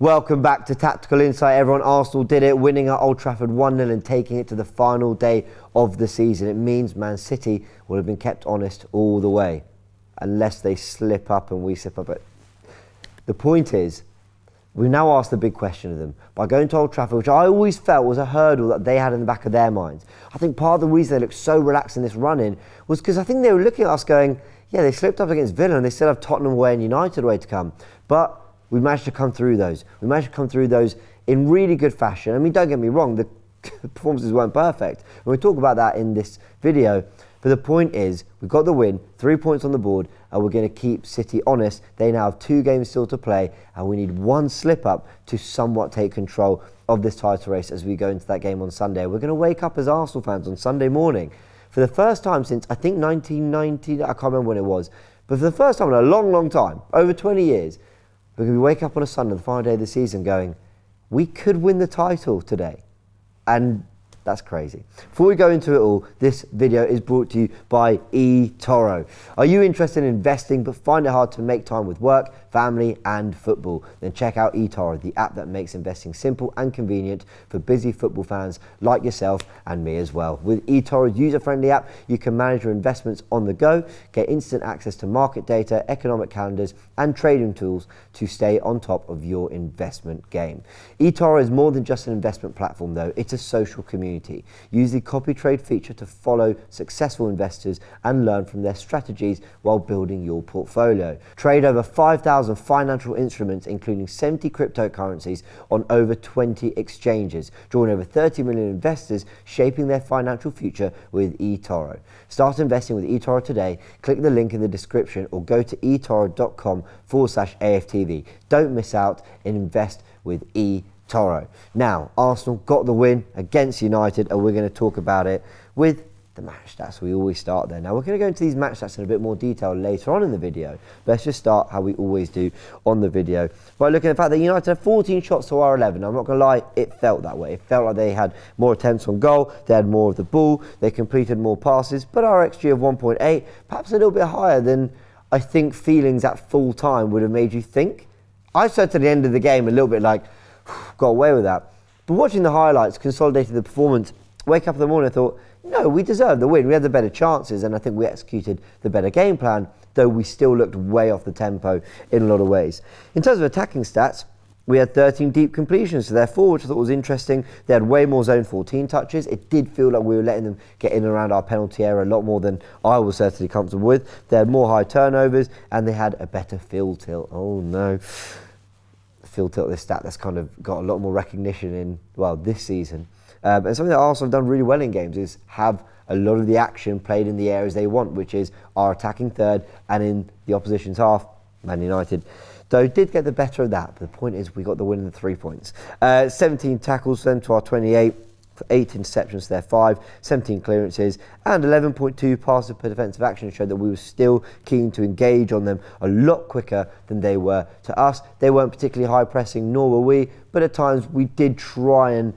Welcome back to Tactical Insight, everyone. Arsenal did it, winning at Old Trafford 1-0 and taking it to the final day of the season. It means Man City will have been kept honest all the way, unless they slip up and we slip up. But the point is, we now asked the big question of them by going to Old Trafford, which I always felt was a hurdle that they had in the back of their minds. I think part of the reason they looked so relaxed in this run-in was because I think they were looking at us going, yeah, they slipped up against Villa and they still have Tottenham away and United away to come. But we managed to come through those. We managed to come through those in really good fashion. I mean, don't get me wrong, the performances weren't perfect. And we'll talk about that in this video. But the point is, we got the win, 3 points on the board, and we're going to keep City honest. They now have 2 games still to play, and we need one slip up to somewhat take control of this title race as we go into that game on Sunday. We're going to wake up as Arsenal fans on Sunday morning for the first time since, I think, 1990, I can't remember when it was, but for the first time in a long, long time, over 20 years, we're going to wake up on a Sunday, the final day of the season, going, we could win the title today. And that's crazy. Before we go into it all, this video is brought to you by eToro. Are you interested in investing but find it hard to make time with work, family and football? Then check out eToro, the app that makes investing simple and convenient for busy football fans like yourself and me as well. With eToro's user-friendly app, you can manage your investments on the go, get instant access to market data, economic calendars and trading tools to stay on top of your investment game. eToro is more than just an investment platform though, it's a social community. Use the CopyTrader feature to follow successful investors and learn from their strategies while building your portfolio. Trade over 5,000 financial instruments, including 70 cryptocurrencies on over 20 exchanges. Join over 30 million investors shaping their financial future with eToro. Start investing with eToro today. Click the link in the description or go to etoro.com/AFTV. Don't miss out and invest with eToro. Now, Arsenal got the win against United, and we're going to talk about it with the match stats. We always start there. Now, we're going to go into these match stats in a bit more detail later on in the video. But let's just start how we always do on the video by looking at the fact that United had 14 shots to our 11. I'm not going to lie, it felt that way. It felt like they had more attempts on goal, they had more of the ball, they completed more passes, but our XG of 1.8, perhaps a little bit higher than I think feelings at full time would have made you think. I said to the end of the game a little bit like, got away with that. But watching the highlights, consolidated the performance, wake up in the morning, I thought, no, we deserved the win. We had the better chances, and I think we executed the better game plan, though we still looked way off the tempo in a lot of ways. In terms of attacking stats, we had 13 deep completions to their 4, which I thought was interesting. They had way more zone 14 touches. It did feel like we were letting them get in and around our penalty area a lot more than I was certainly comfortable with. They had more high turnovers, and they had a better field tilt. Oh no. Field tilt, this stat that's kind of got a lot more recognition in, well, this season. And something that Arsenal have done really well in games is have a lot of the action played in the areas they want, which is our attacking third and in the opposition's half, Man United. Though did get the better of that, but the point is we got the win in the 3 points. 17 tackles then to our 28, 8 interceptions to their 5, 17 clearances and 11.2 passes per defensive action showed that we were still keen to engage on them a lot quicker than they were to us. They weren't particularly high pressing, nor were we, but at times we did try and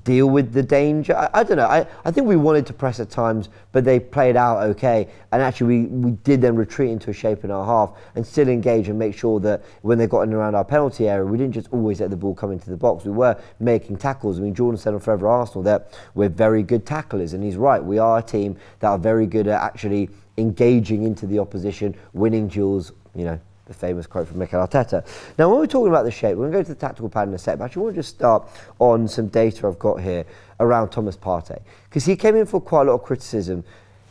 deal with the danger. I don't know. I think we wanted to press at times, but they played out okay. And actually, we did then retreat into a shape in our half and still engage and make sure that when they got in around our penalty area, we didn't just always let the ball come into the box. We were making tackles. I mean, Jordan said on Forever Arsenal that we're very good tacklers, and he's right. We are a team that are very good at actually engaging into the opposition, winning duels, you know, the famous quote from Mikel Arteta. Now, when we're talking about the shape, we're going to go to the tactical pad in a sec, but I actually want to just start on some data I've got here around Thomas Partey, because he came in for quite a lot of criticism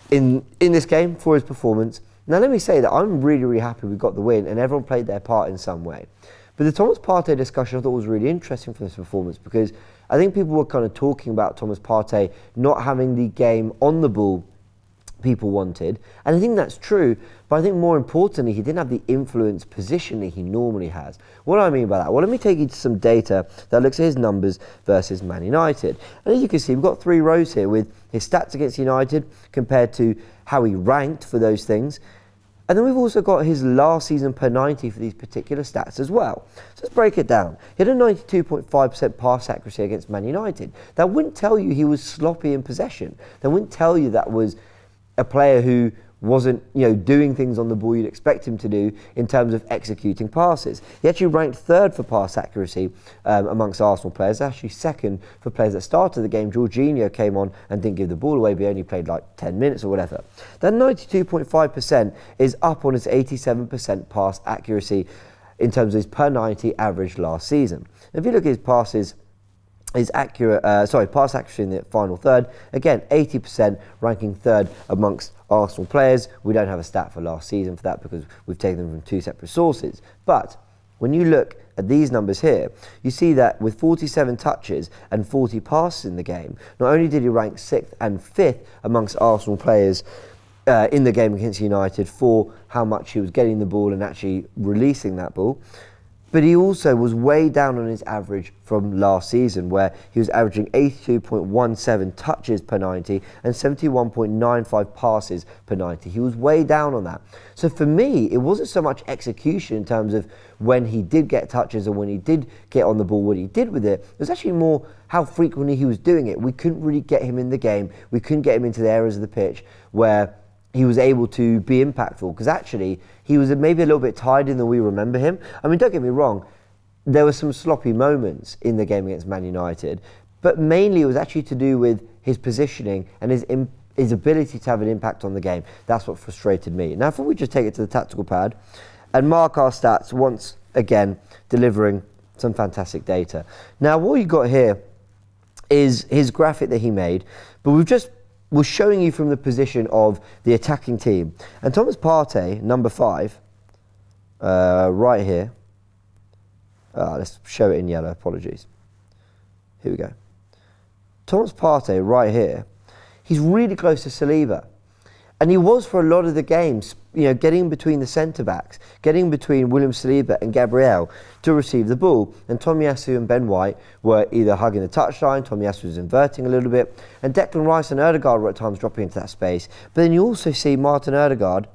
in this game for his performance. Now, let me say that I'm really, really happy we got the win and everyone played their part in some way. But the Thomas Partey discussion I thought was really interesting for this performance, because I think people were kind of talking about Thomas Partey not having the game on the ball people wanted, and I think that's true, but I think more importantly he didn't have the influence positionally he normally has. What do I mean by that? Well, let me take you to some data that looks at his numbers versus Man United, and as you can see we've got 3 rows here with his stats against United compared to how he ranked for those things, and then we've also got his last season per 90 for these particular stats as well. So let's break it down. He had a 92.5% pass accuracy against Man United. That wouldn't tell you he was sloppy in possession. That wouldn't tell you that was a player who wasn't, doing things on the ball you'd expect him to do in terms of executing passes. He actually ranked third for pass accuracy amongst Arsenal players, actually second for players that started the game. Jorginho came on and didn't give the ball away, but he only played like 10 minutes or whatever. That 92.5% is up on his 87% pass accuracy in terms of his per 90 average last season. If you look at his passes, pass accuracy in the final third, again 80%, ranking third amongst Arsenal players. We don't have a stat for last season for that because we've taken them from two separate sources. But when you look at these numbers here, you see that with 47 touches and 40 passes in the game, not only did he rank 6th and 5th amongst Arsenal players in the game against United for how much he was getting the ball and actually releasing that ball, but he also was way down on his average from last season, where he was averaging 82.17 touches per 90 and 71.95 passes per 90. He was way down on that. So for me, it wasn't so much execution in terms of when he did get touches or when he did get on the ball, what he did with it. It was actually more how frequently he was doing it. We couldn't really get him in the game. We couldn't get him into the areas of the pitch where he was able to be impactful, because actually he was maybe a little bit tired than we remember him. I mean, don't get me wrong, there were some sloppy moments in the game against Man United, but mainly it was actually to do with his positioning and his ability to have an impact on the game. That's what frustrated me. Now, if we just take it to the tactical pad and mark our stats, once again delivering some fantastic data. Now, what you got here is his graphic that he made, but we're showing you from the position of the attacking team. And Thomas Partey, number 5, right here. Let's show it in yellow, apologies. Here we go. Thomas Partey, right here, he's really close to Saliba. And he was for a lot of the games, getting between the centre-backs, getting between William Saliba and Gabriel to receive the ball. And Tomiyasu and Ben White were either hugging the touchline, Tomiyasu was inverting a little bit, and Declan Rice and Ødegaard were at times dropping into that space. But then you also see Martin Ødegaard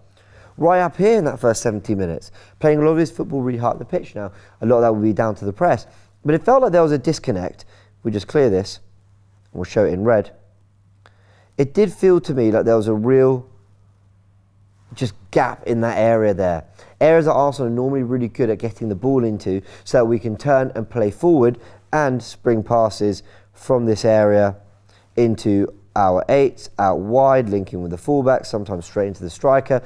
right up here in that first 70 minutes, playing a lot of his football really hard at the pitch now. A lot of that will be down to the press. But it felt like there was a disconnect. We just clear this, we'll show it in red. It did feel to me like there was a real just gap in that area there. Areas that Arsenal are normally really good at getting the ball into, so that we can turn and play forward and spring passes from this area into our 8s, out wide, linking with the fullback, sometimes straight into the striker.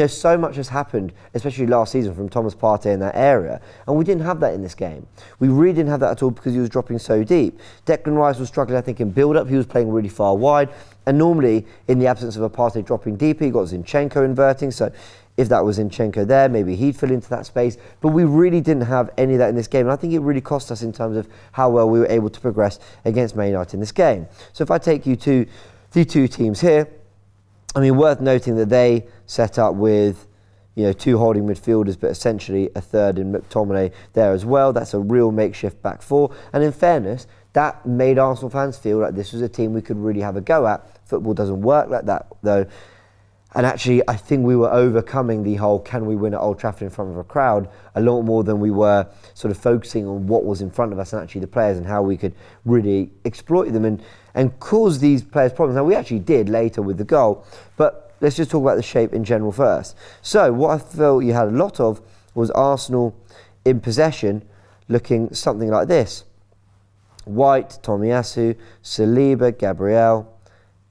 So much has happened, especially last season, from Thomas Partey in that area, and we didn't have that in this game. We really didn't have that at all because he was dropping so deep. Declan Rice was struggling, I think, in build-up. He was playing really far wide, and normally, in the absence of a Partey dropping deeper, you got Zinchenko inverting, so if that was Zinchenko there, maybe he'd fill into that space. But we really didn't have any of that in this game, and I think it really cost us in terms of how well we were able to progress against Man United in this game. So if I take you to the two teams here, I mean, worth noting that they set up with two holding midfielders, but essentially a third in McTominay there as well. That's a real makeshift back four. And in fairness, that made Arsenal fans feel like this was a team we could really have a go at. Football doesn't work like that, though. And actually, I think we were overcoming the whole can we win at Old Trafford in front of a crowd a lot more than we were sort of focusing on what was in front of us and actually the players and how we could really exploit them and cause these players problems. Now, we actually did later with the goal, but let's just talk about the shape in general first. So what I felt you had a lot of was Arsenal in possession looking something like this. White, Tomiyasu, Saliba, Gabriel,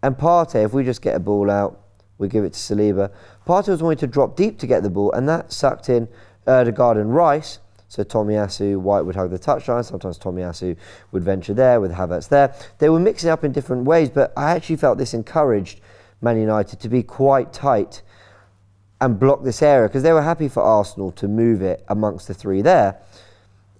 and Partey. If we just get a ball out, we give it to Saliba. Partey was wanting to drop deep to get the ball, and that sucked in Ødegaard and Rice. So Tomiyasu, White would hug the touchline. Sometimes Tomiyasu would venture there with Havertz there. They were mixing up in different ways, but I actually felt this encouraged Man United to be quite tight and block this area, because they were happy for Arsenal to move it amongst the three there.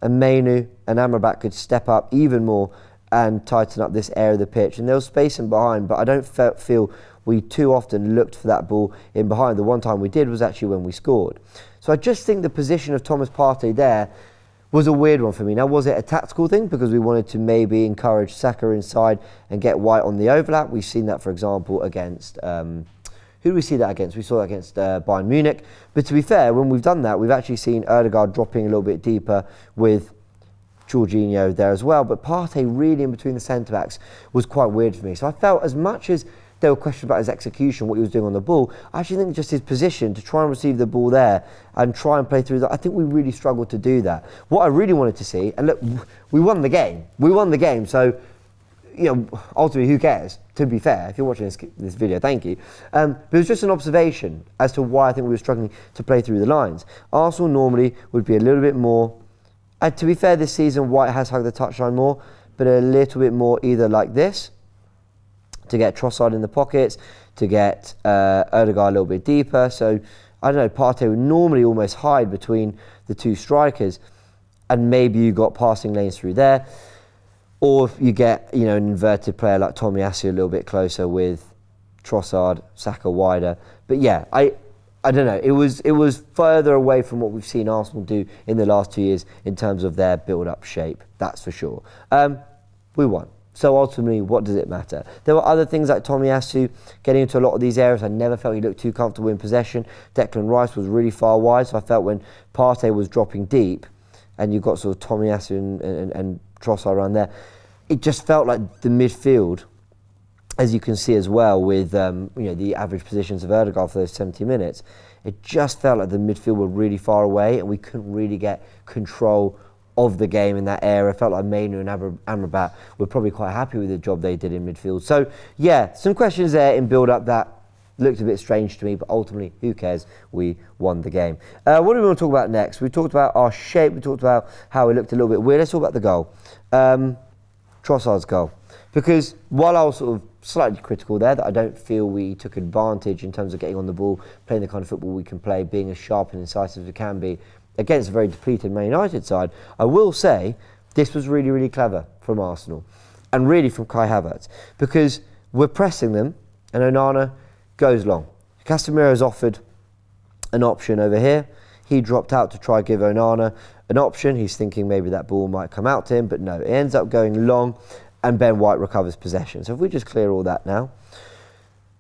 And Mainu and Amrabat could step up even more and tighten up this area of the pitch. And there was space in behind, but I don't feel we too often looked for that ball in behind. The one time we did was actually when we scored. So I just think the position of Thomas Partey there was a weird one for me. Now, was it a tactical thing because we wanted to maybe encourage Saka inside and get White on the overlap? We've seen that, for example, against... who do we see that against? We saw that against Bayern Munich. But to be fair, when we've done that, we've actually seen Ødegaard dropping a little bit deeper with Jorginho there as well. But Partey really in between the centre-backs was quite weird for me. So I felt as much as there were questions about his execution, what he was doing on the ball. I actually think just his position to try and receive the ball there and try and play through that, I think we really struggled to do that. What I really wanted to see, and look, we won the game. We won the game, so ultimately, who cares? To be fair, if you're watching this video, thank you. But it was just an observation as to why I think we were struggling to play through the lines. Arsenal normally would be a little bit more, to be fair, this season White has hugged the touchline more, but a little bit more either like this, to get Trossard in the pockets, to get Odegaard a little bit deeper. So, I don't know, Partey would normally almost hide between the two strikers, and maybe you got passing lanes through there. Or if you get, an inverted player like Tomiyasu a little bit closer with Trossard, Saka wider. But yeah, I don't know. It was further away from what we've seen Arsenal do in the last 2 years in terms of their build-up shape. That's for sure. We won. So ultimately, what does it matter? There were other things like Tomiyasu getting into a lot of these areas. I never felt he looked too comfortable in possession. Declan Rice was really far wide, so I felt when Partey was dropping deep, and you got sort of Tomiyasu and Trossard around there, it just felt like the midfield, as you can see as well with the average positions of Odegaard for those 70 minutes, it just felt like the midfield were really far away and we couldn't really get control of the game in that area. I felt like Mainu and Amrabat were probably quite happy with the job they did in midfield. So yeah, some questions there in build-up that looked a bit strange to me, but ultimately, who cares? We won the game. What do we want to talk about next? We talked about our shape. We talked about how it looked a little bit weird. Let's talk about the goal. Trossard's goal. Because while I was sort of slightly critical there, that I don't feel we took advantage in terms of getting on the ball, playing the kind of football we can play, being as sharp and incisive as we can be against a very depleted Man United side, I will say this was really, really clever from Arsenal and really from Kai Havertz, because we're pressing them and Onana goes long. Casemiro's offered an option over here. He dropped out to try give Onana an option. He's thinking maybe that ball might come out to him, but no, it ends up going long and Ben White recovers possession. So if we just clear all that now.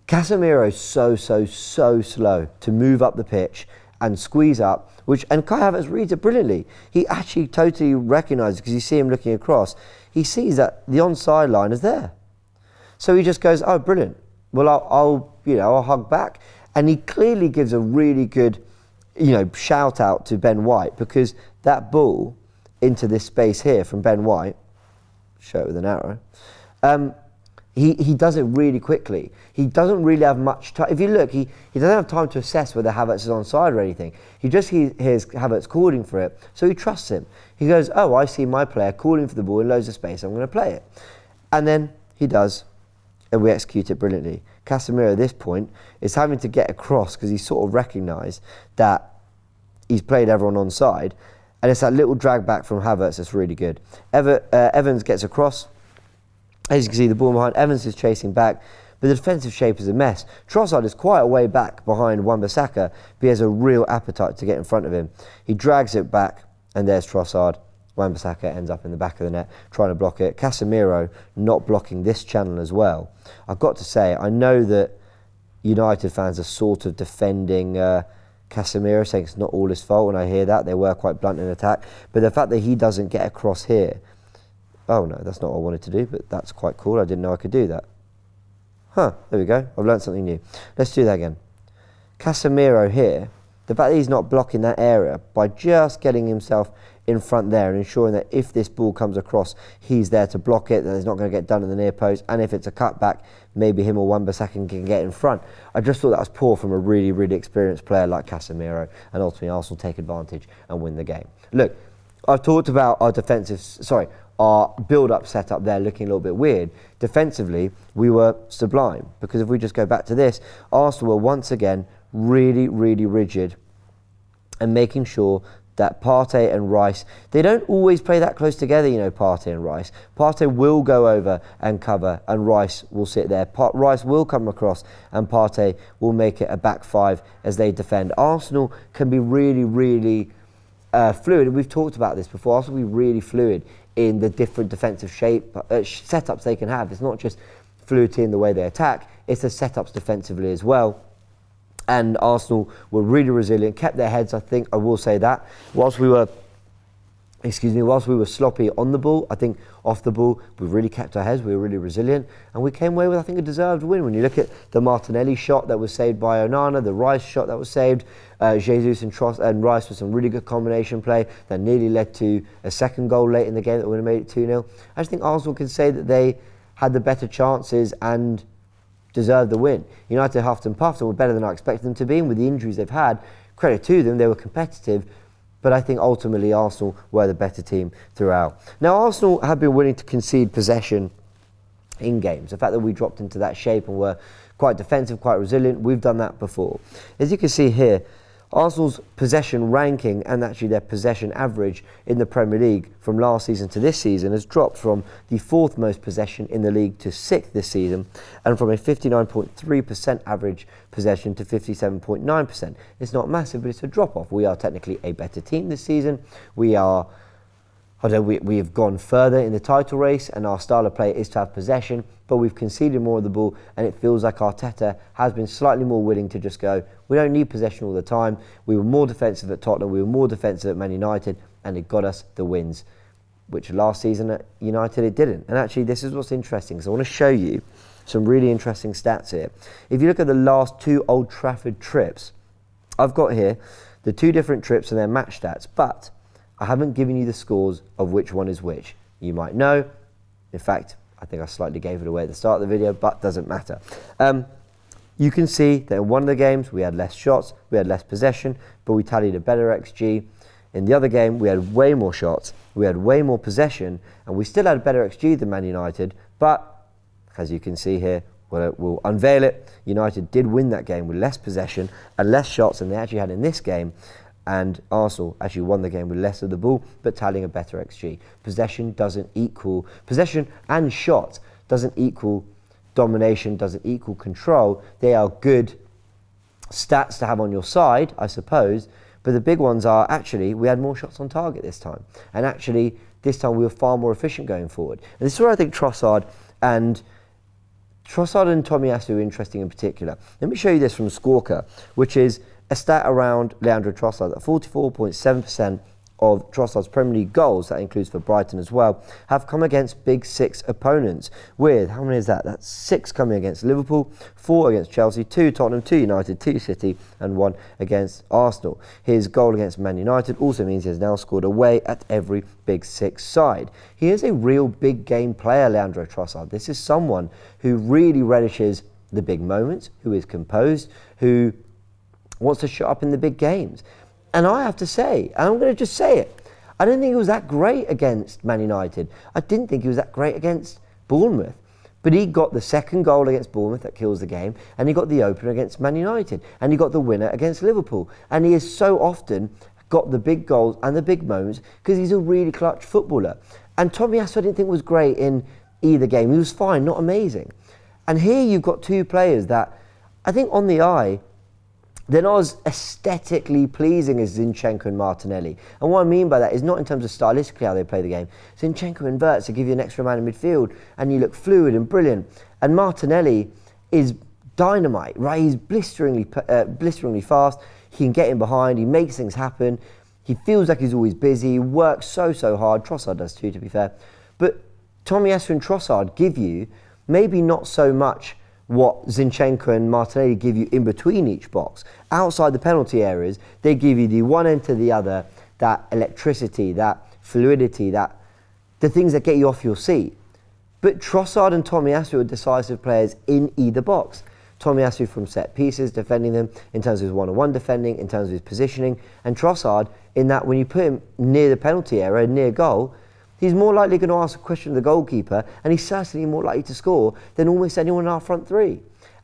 Casemiro's so slow to move up the pitch and squeeze up, and Kai Havertz reads it brilliantly. He actually totally recognises, because you see him looking across, he sees that the onside line is there. So he just goes, oh, brilliant. Well, I'll hug back. And he clearly gives a really good, shout out to Ben White, because that ball into this space here from Ben White, show it with an arrow, he does it really quickly. He doesn't really have much time. If you look, he doesn't have time to assess whether Havertz is onside or anything. He just hears Havertz calling for it, so he trusts him. He goes, oh, I see my player calling for the ball in loads of space, I'm going to play it. And then he does, and we execute it brilliantly. Casemiro at this point is having to get across because he's sort of recognised that he's played everyone onside, and it's that little drag back from Havertz that's really good. Evans gets across. As you can see, the ball behind, Evans is chasing back, but the defensive shape is a mess. Trossard is quite a way back behind Wan-Bissaka, but he has a real appetite to get in front of him. He drags it back, and there's Trossard. Wan-Bissaka ends up in the back of the net trying to block it. Casemiro not blocking this channel as well. I've got to say, I know that United fans are sort of defending Casemiro, saying it's not all his fault, and I hear that. They were quite blunt in attack, but the fact that he doesn't get across here, oh no, that's not what I wanted to do, but that's quite cool. I didn't know I could do that. There we go. I've learned something new. Let's do that again. Casemiro here, the fact that he's not blocking that area by just getting himself in front there and ensuring that if this ball comes across, he's there to block it, that it's not going to get done in the near post, and if it's a cutback, maybe him or Wan-Bissaka can get in front. I just thought that was poor from a really, really experienced player like Casemiro, and ultimately Arsenal take advantage and win the game. Look, I've talked about our build-up setup there looking a little bit weird. Defensively, we were sublime, because if we just go back to this, Arsenal were once again really, really rigid and making sure that Partey and Rice, they don't always play that close together, Partey and Rice. Partey will go over and cover, and Rice will sit there. Rice will come across, and Partey will make it a back five as they defend. Arsenal can be really, really fluid, and we've talked about this before. Arsenal will be really fluid in the different defensive setups they can have. It's not just fluidity in the way they attack, it's the setups defensively as well. And Arsenal were really resilient, kept their heads, I think, I will say that. Whilst we were whilst we were sloppy on the ball, I think off the ball, we really kept our heads, we were really resilient, and we came away with, I think, a deserved win. When you look at the Martinelli shot that was saved by Onana, the Rice shot that was saved, Jesus and Rice with some really good combination play that nearly led to a second goal late in the game that would have made it 2-0. I just think Arsenal can say that they had the better chances and deserved the win. United huffed and puffed and were better than I expected them to be, and with the injuries they've had, credit to them, they were competitive. But I think ultimately Arsenal were the better team throughout. Now, Arsenal have been willing to concede possession in games. The fact that we dropped into that shape and were quite defensive, quite resilient, we've done that before. As you can see here, Arsenal's possession ranking and actually their possession average in the Premier League from last season to this season has dropped from the 4th most possession in the league to 6th this season, and from a 59.3% average possession to 57.9%. It's not massive, but it's a drop off. We are technically a better team this season. We have gone further in the title race, and our style of play is to have possession, but we've conceded more of the ball, and it feels like Arteta has been slightly more willing to just go, we don't need possession all the time. We were more defensive at Tottenham, we were more defensive at Man United, and it got us the wins, which last season at United it didn't. And actually this is what's interesting, because I want to show you some really interesting stats here. If you look at the last 2 Old Trafford trips, I've got here the 2 different trips and their match stats, but I haven't given you the scores of which one is which. You might know. In fact, I think I slightly gave it away at the start of the video, but doesn't matter. You can see that in one of the games we had less shots, we had less possession, but we tallied a better XG. In the other game we had way more shots, we had way more possession, and we still had a better XG than Man United, but as you can see here, we'll unveil it, United did win that game with less possession and less shots than they actually had in this game. And Arsenal actually won the game with less of the ball, but tallying a better XG. Possession and shots doesn't equal domination, doesn't equal control. They are good stats to have on your side, I suppose, but the big ones are actually we had more shots on target this time. And actually, this time we were far more efficient going forward. And this is where I think Trossard and Tomiyasu are interesting in particular. Let me show you this from Squawka, which is a stat around Leandro Trossard, that 44.7% of Trossard's Premier League goals, that includes for Brighton as well, have come against Big Six opponents. With, how many is that? That's 6 coming against Liverpool, 4 against Chelsea, 2 Tottenham, 2 United, 2 City, and 1 against Arsenal. His goal against Man United also means he has now scored away at every Big Six side. He is a real big game player, Leandro Trossard. This is someone who really relishes the big moments, who is composed, who wants to show up in the big games. And I have to say, and I'm going to just say it, I didn't think he was that great against Man United. I didn't think he was that great against Bournemouth. But he got the second goal against Bournemouth that kills the game, and he got the opener against Man United, and he got the winner against Liverpool. And he has so often got the big goals and the big moments because he's a really clutch footballer. And Tomiyasu I didn't think was great in either game. He was fine, not amazing. And here you've got 2 players that I think on the eye, they're not as aesthetically pleasing as Zinchenko and Martinelli. And what I mean by that is not in terms of stylistically how they play the game. Zinchenko inverts to give you an extra man in midfield and you look fluid and brilliant. And Martinelli is dynamite, right? He's blisteringly fast. He can get in behind. He makes things happen. He feels like he's always busy. He works so hard. Trossard does too, to be fair. But Tomiyasu and Trossard give you maybe not so much what Zinchenko and Martinelli give you in between each box. Outside the penalty areas, they give you the one end to the other, that electricity, that fluidity, the things that get you off your seat. But Trossard and Tomiyasu are decisive players in either box. Tomiyasu from set pieces, defending them in terms of his one-on-one defending, in terms of his positioning, and Trossard in that when you put him near the penalty area, near goal, he's more likely going to ask a question of the goalkeeper, and he's certainly more likely to score than almost anyone in our front 3.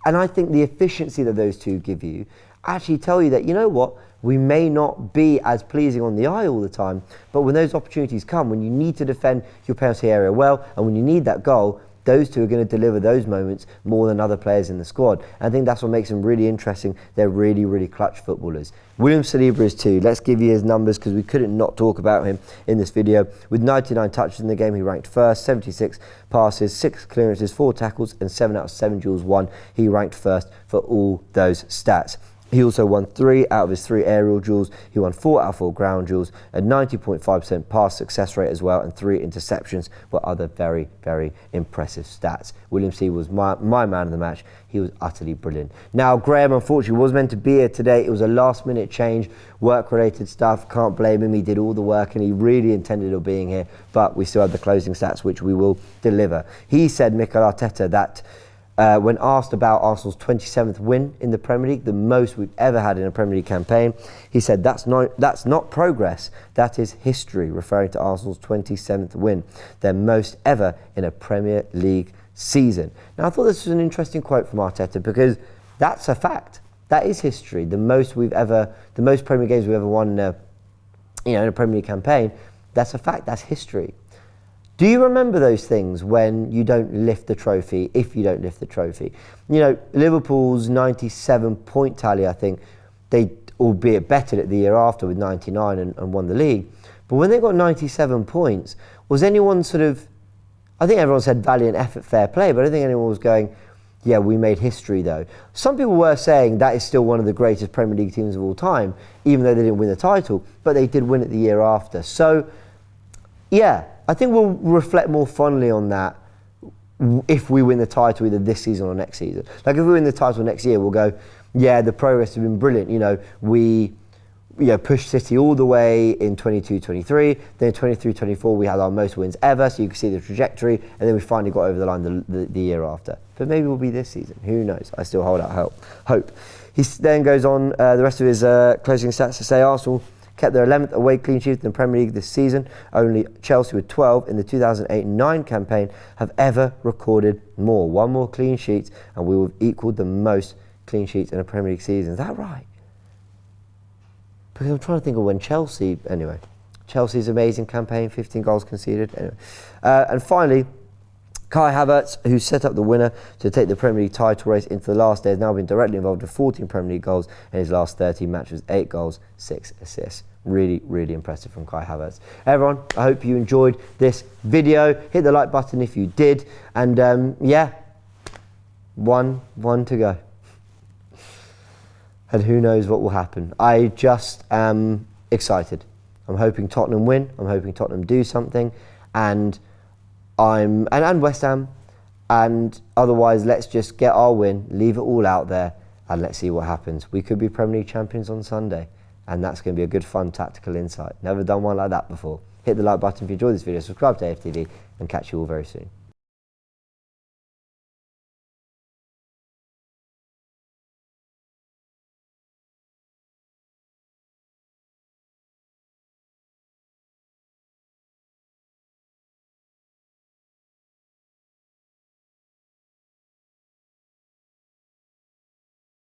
And I think the efficiency that those 2 give you actually tell you that, you know what, we may not be as pleasing on the eye all the time, but when those opportunities come, when you need to defend your penalty area well, and when you need that goal, those 2 are going to deliver those moments more than other players in the squad. And I think that's what makes them really interesting. They're really clutch footballers. William Saliba is 2. Let's give you his numbers because we couldn't not talk about him in this video. With 99 touches in the game, he ranked first, 76 passes, 6 clearances, 4 tackles, and 7 out of 7 duels won. He ranked first for all those stats. He also won 3 out of his 3 aerial duels. He won 4 out of 4 ground duels, a 90.5% pass success rate as well, and 3 interceptions were other very, very impressive stats. William C was my man of the match. He was utterly brilliant. Now, Graham, unfortunately, was meant to be here today. It was a last-minute change, work-related stuff. Can't blame him. He did all the work, and he really intended on being here. But we still have the closing stats, which we will deliver. He said, Mikel Arteta, that when asked about Arsenal's 27th win in the Premier League, the most we've ever had in a Premier League campaign, he said that's not progress, that is history, referring to Arsenal's 27th win, their most ever in a Premier League season. Now, I thought this was an interesting quote from Arteta because that's a fact. That is history. The most Premier games we've ever won in a Premier League campaign, that's a fact. That's history. Do you remember those things when you don't lift the trophy, if you don't lift the trophy? You know, Liverpool's 97-point tally, I think, they, albeit bettered it the year after with 99 and won the league. But when they got 97 points, was anyone sort of, I think everyone said valiant effort, fair play, but I don't think anyone was going, yeah, we made history though. Some people were saying that is still one of the greatest Premier League teams of all time, even though they didn't win the title, but they did win it the year after. So, yeah, I think we'll reflect more fondly on that if we win the title either this season or next season. Like if we win the title next year, we'll go, yeah, the progress has been brilliant. You know, we pushed City all the way in 22-23, then 23-24 we had our most wins ever, so you can see the trajectory, and then we finally got over the line the year after. But maybe we'll be this season. Who knows? I still hold out hope. He then goes on the rest of his closing stats to say Arsenal kept their 11th away clean sheet in the Premier League this season. Only Chelsea with 12 in the 2008-9 campaign have ever recorded more. 1 more clean sheet and we will have equalled the most clean sheets in a Premier League season. Is that right? Because I'm trying to think of when Chelsea... Anyway, Chelsea's amazing campaign, 15 goals conceded. Anyway. And finally, Kai Havertz, who set up the winner to take the Premier League title race into the last day, has now been directly involved with 14 Premier League goals in his last 13 matches, 8 goals, 6 assists. Really, really impressive from Kai Havertz. Everyone, I hope you enjoyed this video. Hit the like button if you did. And yeah, one to go. And who knows what will happen. I just am excited. I'm hoping Tottenham win. I'm hoping Tottenham do something. And West Ham, and otherwise let's just get our win, leave it all out there, and let's see what happens. We could be Premier League champions on Sunday, and that's going to be a good, fun, tactical insight. Never done one like that before. Hit the like button if you enjoyed this video, subscribe to AFTV, and catch you all very soon.